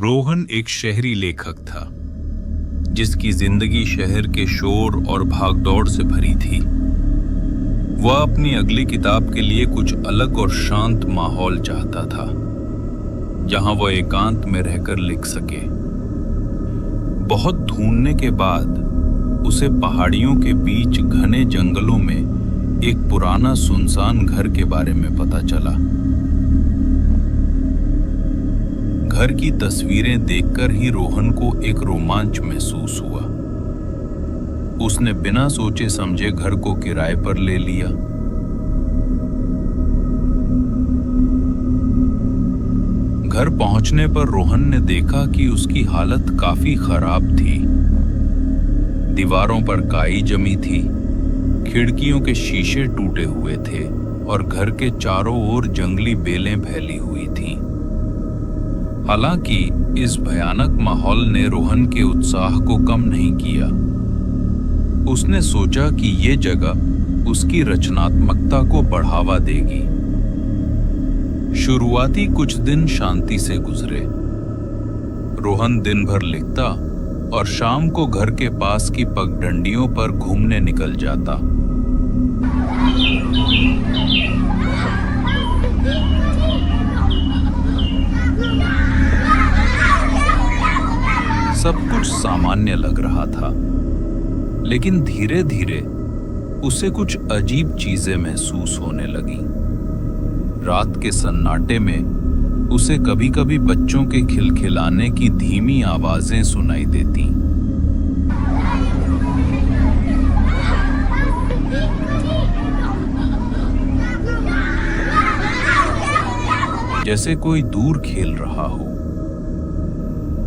रोहन एक शहरी लेखक था जिसकी जिंदगी शहर के शोर और भागदौड़ से भरी थी। वह अपनी अगली किताब के लिए कुछ अलग और शांत माहौल चाहता था, जहां वह एकांत में रहकर लिख सके। बहुत ढूंढने के बाद उसे पहाड़ियों के बीच घने जंगलों में एक पुराना सुनसान घर के बारे में पता चला। घर की तस्वीरें देखकर ही रोहन को एक रोमांच महसूस हुआ। उसने बिना सोचे समझे घर को किराए पर ले लिया। घर पहुंचने पर रोहन ने देखा कि उसकी हालत काफी खराब थी। दीवारों पर काई जमी थी, खिड़कियों के शीशे टूटे हुए थे और घर के चारों ओर जंगली बेलें फैली हुई थीं। हालांकि इस भयानक माहौल ने रोहन के उत्साह को कम नहीं किया। उसने सोचा कि ये जगह उसकी रचनात्मकता को बढ़ावा देगी। शुरुआती कुछ दिन शांति से गुजरे। रोहन दिन भर लिखता और शाम को घर के पास की पगडंडियों पर घूमने निकल जाता। सब कुछ सामान्य लग रहा था, लेकिन धीरे धीरे उसे कुछ अजीब चीजें महसूस होने लगी। रात के सन्नाटे में उसे कभी-कभी बच्चों के खिलखिलाने की धीमी आवाजें सुनाई देती। जैसे कोई दूर खेल रहा हो।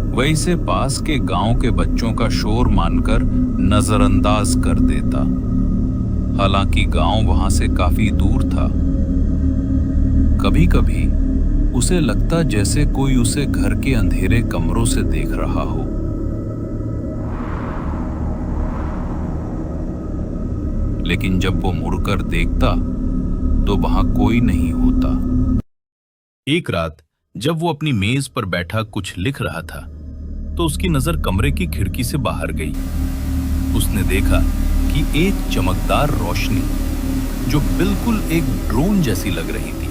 वह इसे पास के गांव के बच्चों का शोर मानकर नजरअंदाज कर देता, हालांकि गांव वहां से काफी दूर था। कभी-कभी उसे लगता जैसे कोई उसे घर के अंधेरे कमरों से देख रहा हो। लेकिन जब वो मुड़कर देखता तो वहां कोई नहीं होता। एक रात जब वो अपनी मेज पर बैठा कुछ लिख रहा था तो उसकी नजर कमरे की खिड़की से बाहर गई। उसने देखा कि एक चमकदार रोशनी, जो बिल्कुल एक ड्रोन जैसी लग रही थी,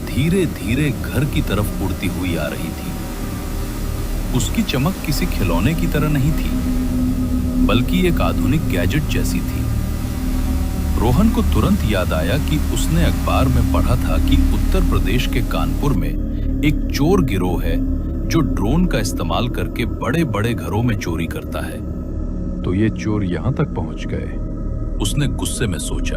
धीरे धीरे घर की तरफ उड़ती हुई आ रही थी। उसकी चमक किसी खिलौने की तरह नहीं थी, बल्कि एक आधुनिक गैजेट जैसी थी। रोहन को तुरंत याद आया कि उसने अखबार में पढ़ा था कि उत्तर प्रदेश के कानपुर में एक चोर गिरोह है जो ड्रोन का इस्तेमाल करके बड़े बड़े घरों में चोरी करता है। तो ये चोर यहां तक पहुंच गए? उसने गुस्से में सोचा।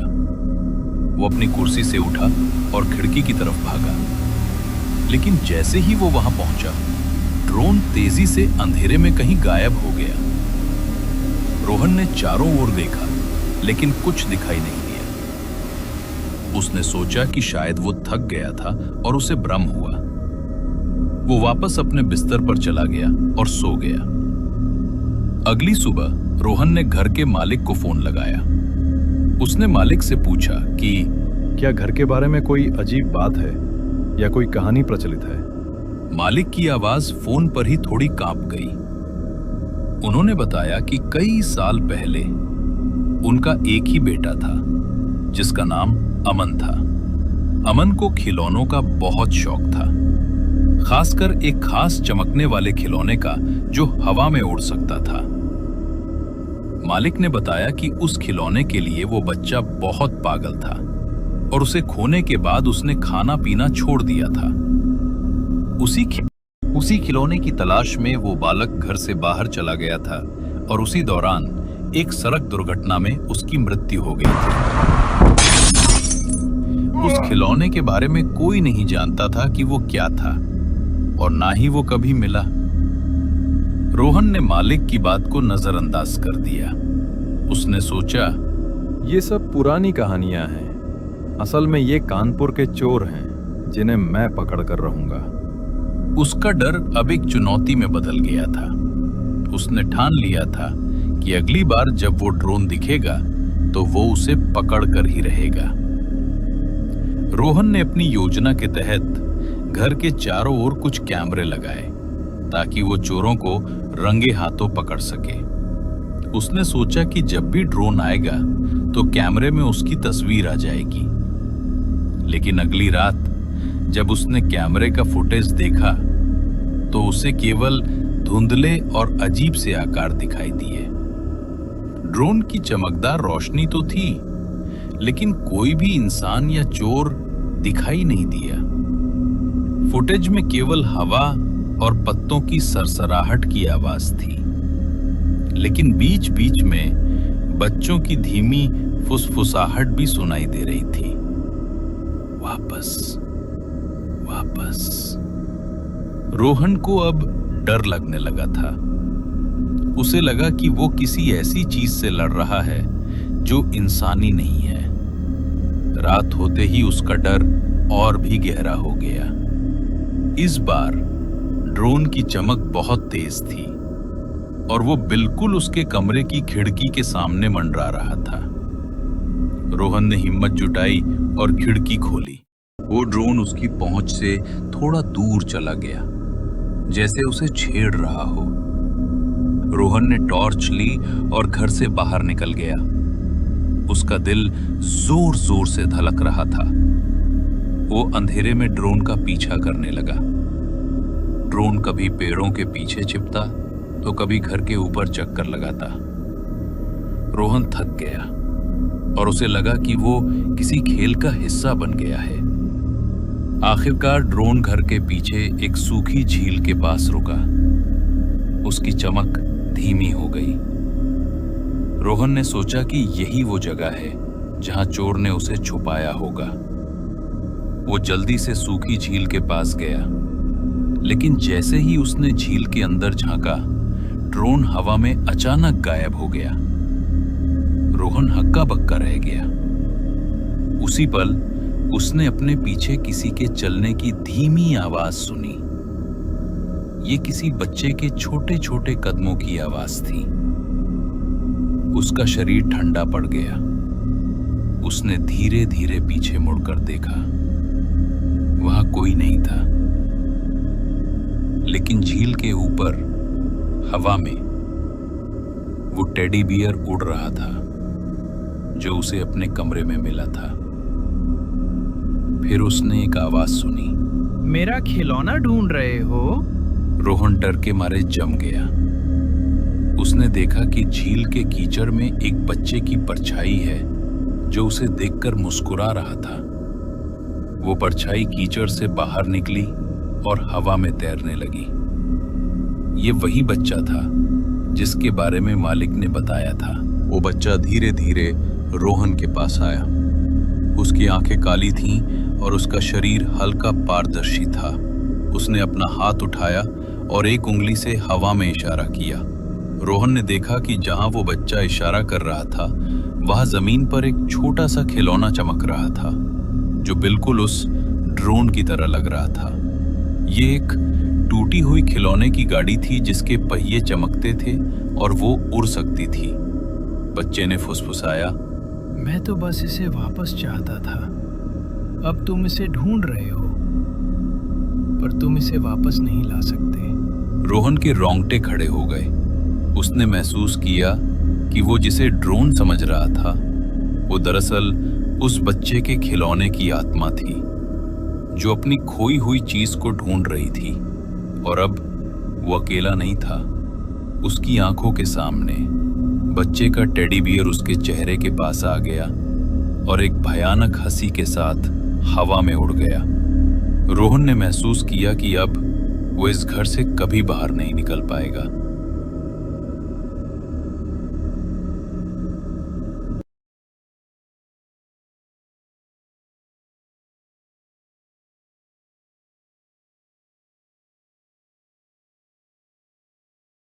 वो अपनी कुर्सी से उठा और खिड़की की तरफ भागा। लेकिन जैसे ही वो वहां पहुंचा, ड्रोन तेजी से अंधेरे में कहीं गायब हो गया। रोहन ने चारों ओर देखा, लेकिन कुछ दिखाई नहीं दिया। उसने सोचा कि शायद वो थक गया था और उसे भ्रम हुआ। वो वापस अपने बिस्तर पर चला गया और सो गया। अगली सुबह रोहन ने घर के मालिक को फोन लगाया। उसने मालिक से पूछा कि क्या घर के बारे में कोई अजीब बात है या कोई कहानी प्रचलित है? मालिक की आवाज फोन पर ही थोड़ी कांप गई। उन्होंने बताया कि कई साल पहले उनका एक ही बेटा था, जिसका नाम अमन था। अमन को खिलौनों का बहुत शौक था, खासकर एक खास चमकने वाले खिलौने का जो हवा में उड़ सकता था। मालिक ने बताया कि उस खिलौने के लिए वो बच्चा बहुत पागल था और उसे खोने के बाद उसने खाना पीना छोड़ दिया था। उसी खिलौने की तलाश में वो बालक घर से बाहर चला गया था और उसी दौरान एक सड़क दुर्घटना में उसकी मृत्यु हो गई थी। उस खिलौने के बारे में कोई नहीं जानता था कि वो क्या था और ना ही वो कभी मिला। रोहन ने मालिक की बात को नजरअंदाज कर दिया। उसने सोचा, ये सब पुरानी कहानियां हैं। असल में ये कानपुर के चोर हैं जिन्हें मैं पकड़ कर रहूंगा। उसका डर अब एक चुनौती में बदल गया था। उसने ठान लिया था कि अगली बार जब वो ड्रोन दिखेगा तो वो उसे पकड़ कर ही रहेगा। रोहन ने अपनी योजना के तहत घर के चारों ओर कुछ कैमरे लगाए ताकि वो चोरों को रंगे हाथों पकड़ सके। उसने सोचा कि जब भी ड्रोन आएगा तो कैमरे में उसकी तस्वीर आ जाएगी। लेकिन अगली रात जब उसने कैमरे का फुटेज देखा तो उसे केवल धुंधले और अजीब से आकार दिखाई दिए। ड्रोन की चमकदार रोशनी तो थी, लेकिन कोई भी इंसान या चोर दिखाई नहीं दिया। फुटेज में केवल हवा और पत्तों की सरसराहट की आवाज थी, लेकिन बीच बीच में बच्चों की धीमी फुसफुसाहट भी सुनाई दे रही थी। वापस, वापस। रोहन को अब डर लगने लगा था। उसे लगा कि वो किसी ऐसी चीज से लड़ रहा है जो इंसानी नहीं है। रात होते ही उसका डर और भी गहरा हो गया। इस बार ड्रोन की चमक बहुत तेज थी और वो बिल्कुल उसके कमरे की खिड़की के सामने मंडरा रहा था। रोहन ने हिम्मत जुटाई और खिड़की खोली। वो ड्रोन उसकी पहुंच से थोड़ा दूर चला गया, जैसे उसे छेड़ रहा हो। रोहन ने टॉर्च ली और घर से बाहर निकल गया। उसका दिल जोर जोर से धड़क रहा था। वो अंधेरे में ड्रोन का पीछा करने लगा। ड्रोन कभी पेड़ों के पीछे छिपता तो कभी घर के ऊपर चक्कर लगाता। रोहन थक गया और उसे लगा कि वो किसी खेल का हिस्सा बन गया है। आखिरकार ड्रोन घर के पीछे एक सूखी झील के पास रुका। उसकी चमक धीमी हो गई। रोहन ने सोचा कि यही वो जगह है जहां चोर ने उसे छुपाया होगा। वो जल्दी से सूखी झील के पास गया, लेकिन जैसे ही उसने झील के अंदर झांका, ड्रोन हवा में अचानक गायब हो गया। रोहन हक्का बक्का रह गया। उसी पल उसने अपने पीछे किसी के चलने की धीमी आवाज सुनी। ये किसी बच्चे के छोटे छोटे कदमों की आवाज थी। उसका शरीर ठंडा पड़ गया। उसने धीरे धीरे पीछे मुड़कर देखा। वहां कोई नहीं था, लेकिन झील के ऊपर हवा में वो टेडी बियर उड़ रहा था जो उसे अपने कमरे में मिला था। फिर उसने एक आवाज सुनी, मेरा खिलौना ढूंढ रहे हो? रोहन डर के मारे जम गया। उसने देखा कि झील के कीचड़ में एक बच्चे की परछाई है जो उसे देखकर मुस्कुरा रहा था। वो परछाई कीचड़ से बाहर निकली और हवा में तैरने लगी। ये वही बच्चा था जिसके बारे में मालिक ने बताया था। वो बच्चा धीरे धीरे रोहन के पास आया। उसकी आंखें काली थीं और उसका शरीर हल्का पारदर्शी था। उसने अपना हाथ उठाया और एक उंगली से हवा में इशारा किया। रोहन ने देखा कि जहां वो बच्चा इशारा कर रहा था, वहां जमीन पर एक छोटा सा खिलौना चमक रहा था जो बिल्कुल उस ड्रोन की तरह लग रहा था। ये एक टूटी हुई खिलौने की गाड़ी थी जिसके पहिए चमकते थे और वो उड़ सकती थी। बच्चे ने फुसफुसाया, मैं तो बस इसे वापस चाहता था। अब तुम इसे ढूंढ रहे हो, पर तुम इसे वापस नहीं ला सकते। रोहन के रोंगटे खड़े हो गए। उसने महसूस किया कि वो जिसे ड्रोन समझ रहा था, वो दरअसल उस बच्चे के खिलौने की आत्मा थी जो अपनी खोई हुई चीज को ढूंढ रही थी। और अब वो अकेला नहीं था। उसकी आंखों के सामने बच्चे का टेडी बियर उसके चेहरे के पास आ गया और एक भयानक हंसी के साथ हवा में उड़ गया। रोहन ने महसूस किया कि अब वो इस घर से कभी बाहर नहीं निकल पाएगा।